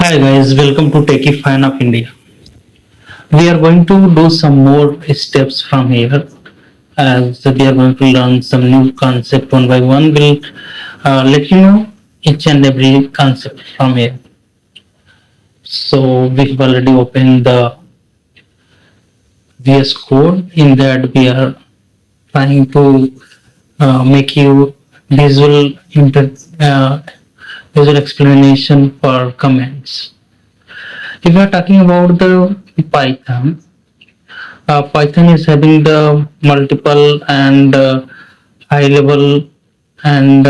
Hi guys, welcome to Techie Fan of India. We are going to do some more steps from here as we are going to learn some new concept one by one. We'll let you know each and every concept from here. So we've already opened the VS Code. In that we are trying to make you visual visual explanation for comments. If we are talking about the Python, Python is having the multiple and high level and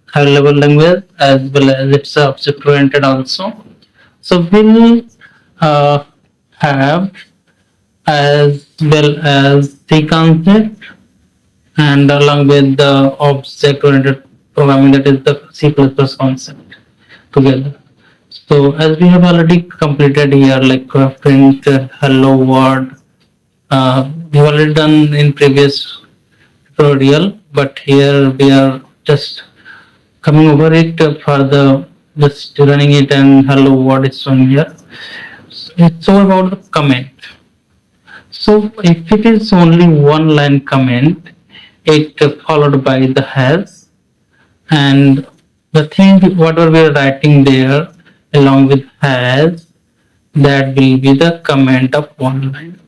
high level language as well as it's object oriented also. So we'll uh, have as well as the concept and along with the object oriented programming, that is the C++ concept together. So as we have already completed here, like print hello world, we've already done in previous tutorial, but here we are just coming over it for the just running it and hello what is shown here. So it's all about the comment. So if it is only one line comment, it followed by the has, and the thing whatever we are writing there along with has, that will be the comment of one line.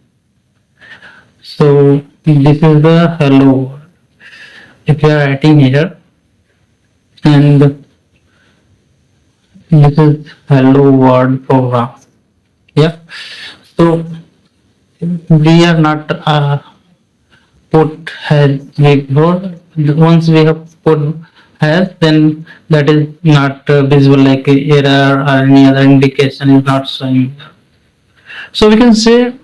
So this is the hello world. If you are writing here, and this is hello world program. Yeah. So we are not put has before. Once we have put has, then that is not visible, like error or any other indication is not showing. So we can say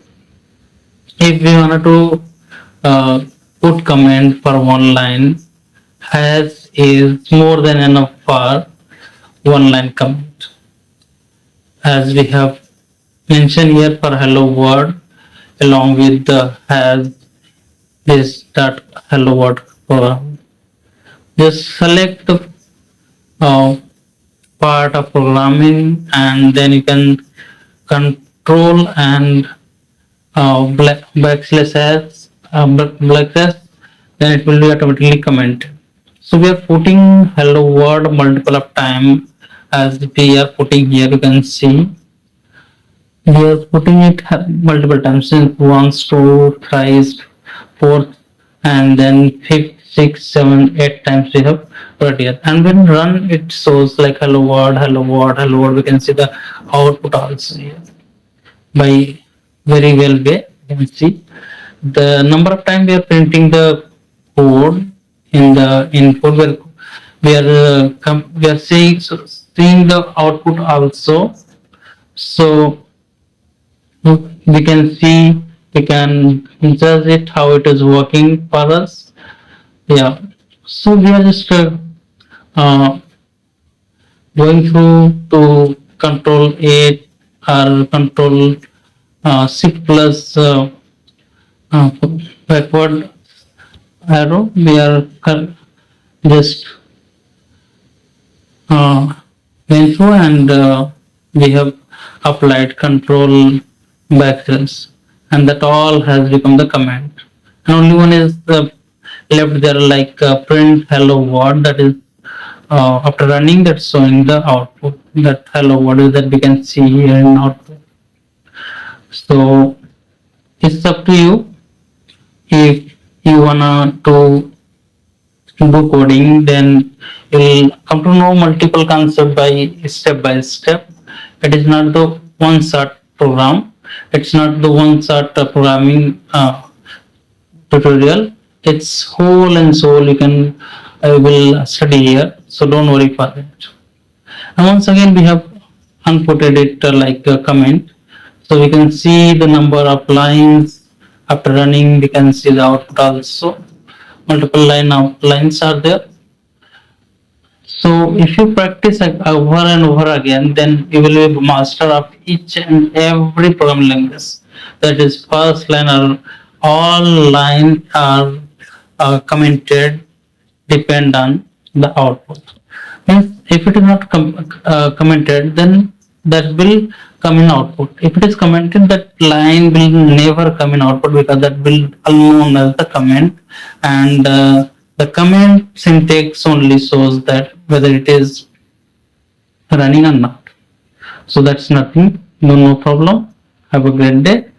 if we wanted to put comment for one line, has is more than enough for one line comment, as we have mentioned here for hello world along with the has this dot hello world program. Just select the uh, part of programming and then you can control and backslash s backslash, then it will be automatically commented. So we are putting hello world multiple of time, as we are putting here. You can see we are putting it multiple times, since once, two, thrice, fourth, and then fifth, sixth, seven, eight times we have put here. And when run, it shows like hello world, hello world, hello world. We can see the output also here by very well way. You can see the number of times we are printing the code in the input. We are seeing the output also. So we can see, we can judge it how it is working for us. Yeah. So we are just uh, going through to control 8 or control shift plus uh, backward arrow. We are just going through and we have applied control backslash, and that all has become the command. And only one is left there, like print hello world, that is after running, that's showing the output, that hello world that we can see here in output. So it's up to you. If you wanna to do coding, then you'll come to know multiple concepts by step. It is not the one shot program. It's not the one shot programming tutorial. It's whole and soul. You can I will study here, so don't worry for that. And once again, we have unputted it like a comment, so we can see the number of lines after running. We can see the output also. Multiple lines are there. So if you practice over and over again, then you will be master of each and every programming language. That is, first line or all line are commented depend on the output. Means if it is not commented, then that will come in output. If it is commented, that line will never come in output because that will unknown as the comment, and the comment syntax only shows that whether it is running or not. So that's nothing, no problem. Have a great day.